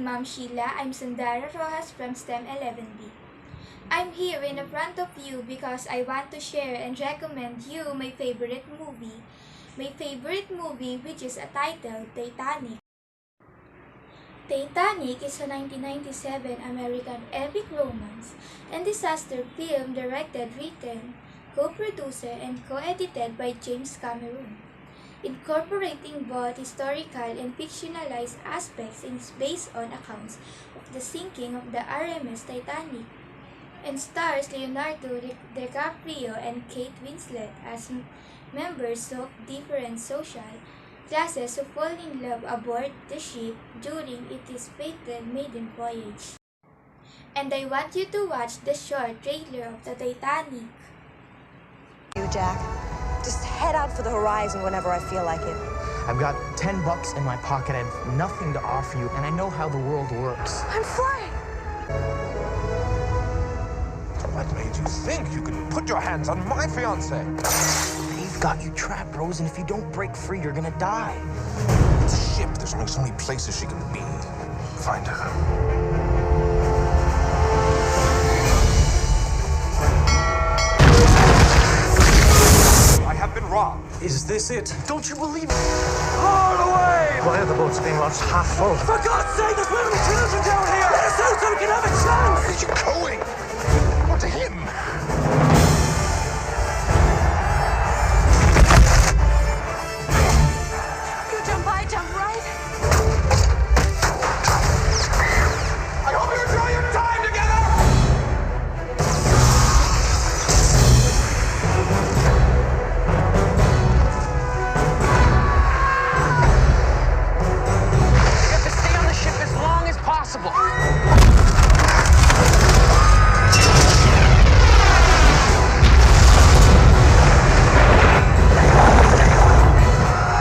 Ma'am Sheila. I'm Sandara Rojas from STEM 11B. I'm here in front of you because I want to share and recommend you my favorite movie. My favorite movie, which is a title, Titanic. Titanic is a 1997 American epic romance and disaster film directed, written, co-produced, and co-edited by James Cameron, incorporating both historical and fictionalized aspects and is based on accounts of the sinking of the RMS Titanic, and stars Leonardo DiCaprio and Kate Winslet as members of different social classes who fall in love aboard the ship during its fatal maiden voyage. And I want you to watch the short trailer of the Titanic. You, Jack. Just head out for the horizon whenever I feel like it. I've got $10 in my pocket. I have nothing to offer you, and I know how the world works. I'm flying! What made you think you could put your hands on my fiancée? They've got you trapped, Rose, and if you don't break free, you're gonna die. It's a ship. There's only so many places she can be. Find her. I have been robbed. Is this it? Don't you believe it? All the way! Why are the boats being launched half full? For God's sake, there's women and children down here! Let us out so we can have a chance! Where are you going? What to him? You jump, I jump, right? I hope you enjoy your time together! You have to stay on the ship as long as possible.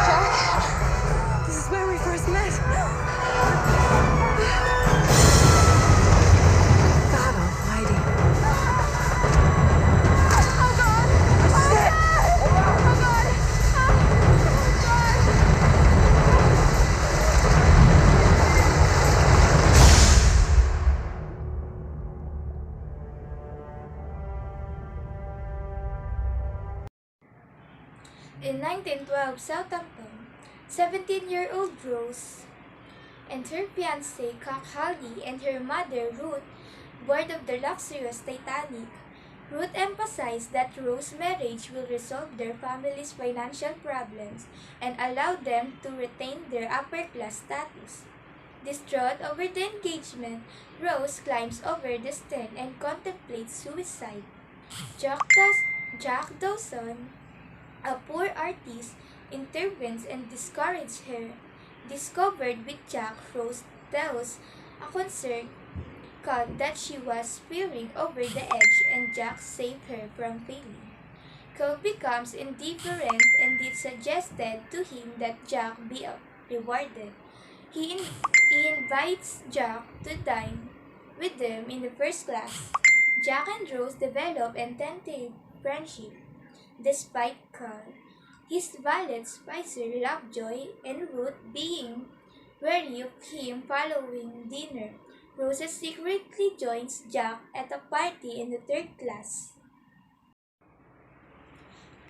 Jack, this is where we first met. God almighty. Oh, God! Oh, shit! Oh, God! Oh, God! In 1912 Southampton, 17-year-old Rose and her fiancé Cock Halley and her mother Ruth board of the luxurious Titanic. Ruth emphasized that Rose's marriage will resolve their family's financial problems and allow them to retain their upper-class status. Distraught over the engagement, Rose climbs over the stern and contemplates suicide. Jack Dawson, a poor artist, intervenes and discourages her. Discovered with Jack, Rose tells a concerned Cal that she was spearing over the edge and Jack saved her from failing. Cal becomes indifferent and it suggested to him that Jack be rewarded. He invites Jack to dine with them in the first class. Jack and Rose develop a tentative friendship. Despite Carl, his valet Spicer Lovejoy and Ruth being wary of him following dinner, Rose secretly joins Jack at a party in the third class.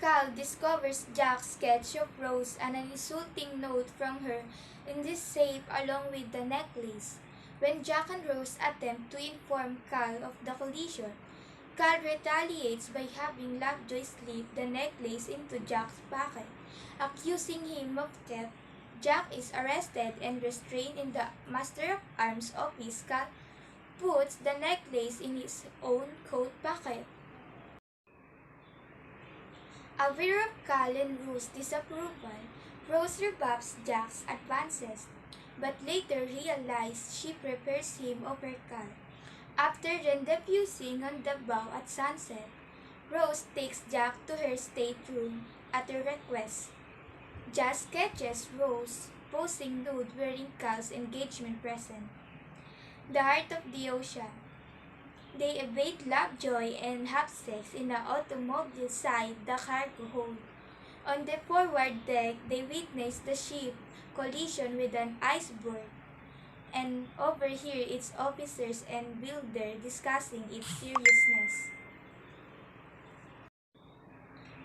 Carl discovers Jack's sketch of Rose and an insulting note from her in the safe along with the necklace. When Jack and Rose attempt to inform Carl of the collision, Carl retaliates by having Lovejoy slip the necklace into Jack's pocket, accusing him of theft. Jack is arrested and restrained in the Master of Arms office. Carl puts the necklace in his own coat pocket. Aware of Carl and Rose's disapproval, Rose rebuffs Jack's advances, but later realizes she prefers him over Carl. After rendezvousing on the bow at sunset, Rose takes Jack to her stateroom at her request. Jack sketches Rose posing nude wearing Carl's engagement present. The heart of the ocean. They evade Lovejoy and have sex in an automobile side the cargo hold. On the forward deck, they witness the ship collision with an iceberg. and overhear its officers and builder discussing its seriousness.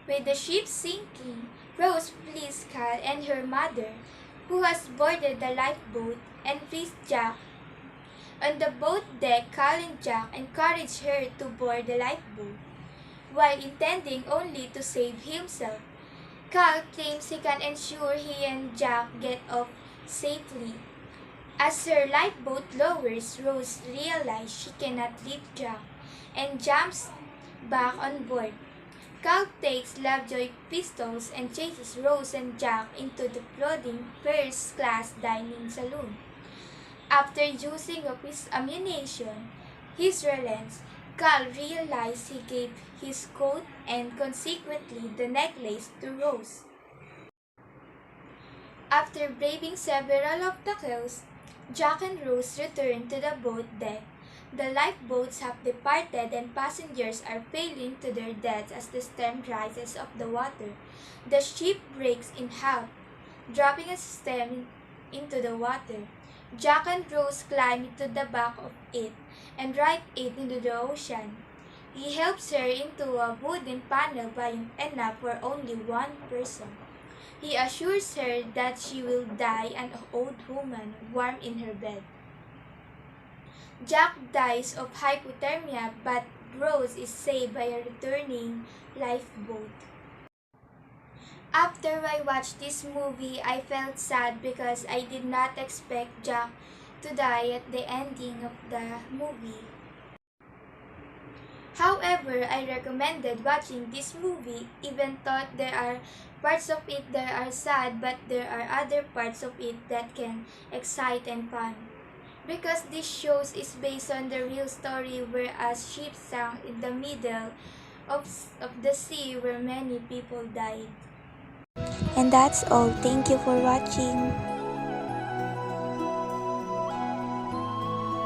With the ship sinking, Rose flees Cal and her mother, who has boarded the lifeboat, and frees Jack. On the boat deck, Cal and Jack encourage her to board the lifeboat, while intending only to save himself. Cal claims he can ensure he and Jack get off safely. As her lifeboat lowers, Rose realizes she cannot lift Jack and jumps back on board. Cal takes Lovejoy pistols and chases Rose and Jack into the flooding first-class dining saloon. After using up his ammunition, his relents, Cal realized he gave his coat and consequently the necklace to Rose. After braving several obstacles, Jack and Rose return to the boat deck. The lifeboats have departed and passengers are falling to their deaths as the stern rises of the water. The ship breaks in half, dropping its stem into the water. Jack and Rose climb into the back of it and drive it into the ocean. He helps her into a wooden panel wide enough for only one person. He assures her that she will die an old woman warm in her bed. Jack dies of hypothermia, but Rose is saved by a returning lifeboat. After I watched this movie, I felt sad because I did not expect Jack to die at the ending of the movie. However, I recommended watching this movie, even though there are parts of it that are sad, but there are other parts of it that can excite and fun. Because this show is based on the real story where a ship sank in the middle of the sea where many people died. And that's all. Thank you for watching.